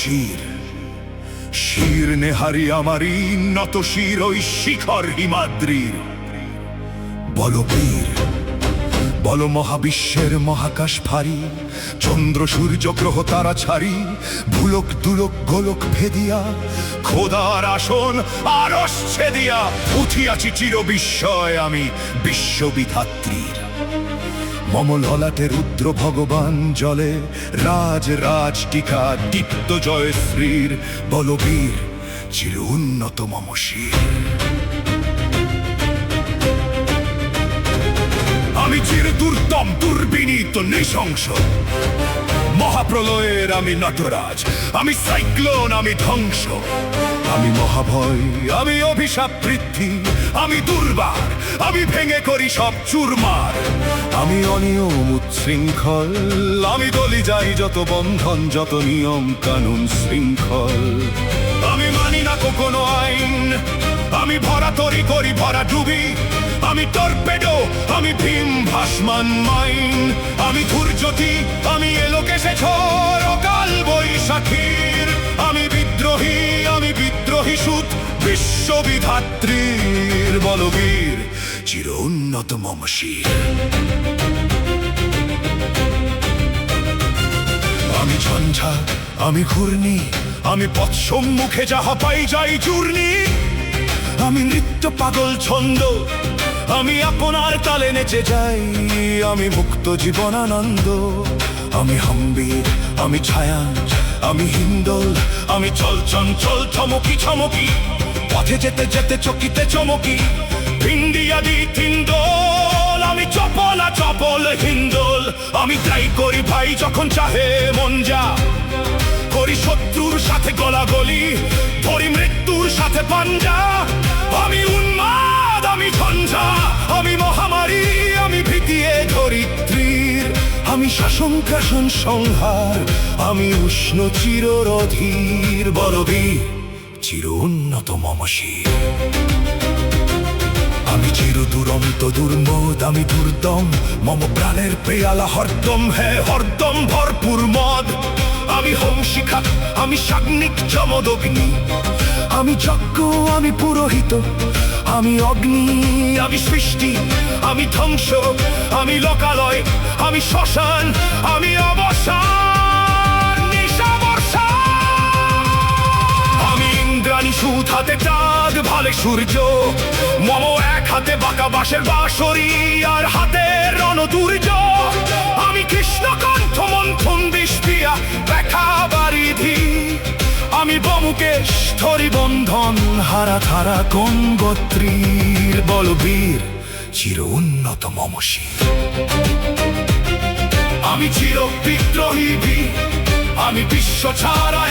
শির। শির নেহারি আমারি নত শির ওই শিখর হিমাদ্রির। বলো বীর, বলো মহাবিশ্বের মহাকাশ ভারী, চন্দ্র সূর্য গ্রহ তারা ছাড়ি, ভুলক দুলক গোলক ভেদিয়া, খোদার আসন আরশ ছেদিয়া, উঠিয়াছি চির বিস্ময় আমি বিশ্ববিধাত্রীর। মম ললাটে রুদ্র ভগবান জলে, রাজ রাজ টিকা দীপ্ত জয়শ্রীর। বলবীর চির উন্নত মম শির। আমি চির দুর্দম দুর্বিনীত নৃশংস, মহাপ্রলয়ের আমি নটরাজ, আমি সাইক্লোন, আমি ধ্বংস। আমি মহাভয়, আমি অভিশাপ বৃদ্ধি, আমি দুর্বার, আমি ভেঙে করি সব চুরমার। আমি অনিয়ম উচ্ছৃঙ্খল, আমি গলি যাই যত বন্ধন, যত নিয়ম কানুন শৃঙ্খল। আমি মানি না কোনো আইন, আমি ভরা তরি করি ভরা ডুবি, আমি টর্পেডো, আমি ভীম ভাসমান মাইন। আমি ধূর্যতি, আমি এলোকেশে ঝড় অকাল বৈশাখীর। আমি বিদ্রোহী, আমি বিদ্রোহী সুত বিশ্ববিধাত্রীর। বলবীর চির উন্নত মম শির। আমি ঝঞ্ঝা, আমি ঘূর্ণি, আমি পথ সম্মুখে যাহা পাই যাই চূর্ণি। আমি নৃত্য পাগল ছন্দ, আমি আপনার তালে নেচে যাই, আমি মুক্ত জীবনানন্দ। আমি হাম্বির, আমি ছায়াঞ্চ, আমি হিন্দোল, আমি চল চঞ্চল চমকি চমকি, পথে যেতে যেতে চকিতে চমকি। ভিন্ডিয়াদি তিন্দোল, আমি চপলা চপল হিন্দোল। আমি ট্রাই করি ভাই যখন চাহে মন যা, করি শত্রুর সাথে গলাগলি, ধরি মৃত্যুর সাথে পাঞ্জা। আমি উন্মাদ, আমি ঝঞ্ঝা, আমি মহামারী, আমি ভীতিয়ে ধরিত্রীর। আমি শাসন কাশন সংহার, আমি উষ্ণ চিররধীর। বলবীর চির উন্নত মম শির। আমি চির দুরন্ত দুর্মদ, আমি দুর্দম, মম প্রাণের পেয়ালা হরদম, হ্যাঁ হরদম ভরপুর মদ। আমি হোমশিখা, আমি সাগ্নিক যমদগ্নি, আমি যজ্ঞ, আমি পুরোহিত, আমি অগ্নি, আমি সৃষ্টি, আমি ধ্বংস, আমি লোকালয়, আমি শ্মশান, আমি অবসান নিশাবর্ষা। আমি ইন্দ্রাণী সুত হাতে চাঁদ ভালে সূর্য, মম এক হাতে বাঁকা বাঁশের বাঁশরি, আর হাতে রণদুর্য। আমি কৃষ্ণকণ্ঠ মন্থন বিষপিয়া দেখা বারিধি, আমি বমুকেশ ধরি বন্ধন হারা ধারা গঙ্গোত্রীর। বলবীর চির উন্নত মম শির। আমি চির বিদ্রোহী বীর, আমি বিশ্ব ছাড়া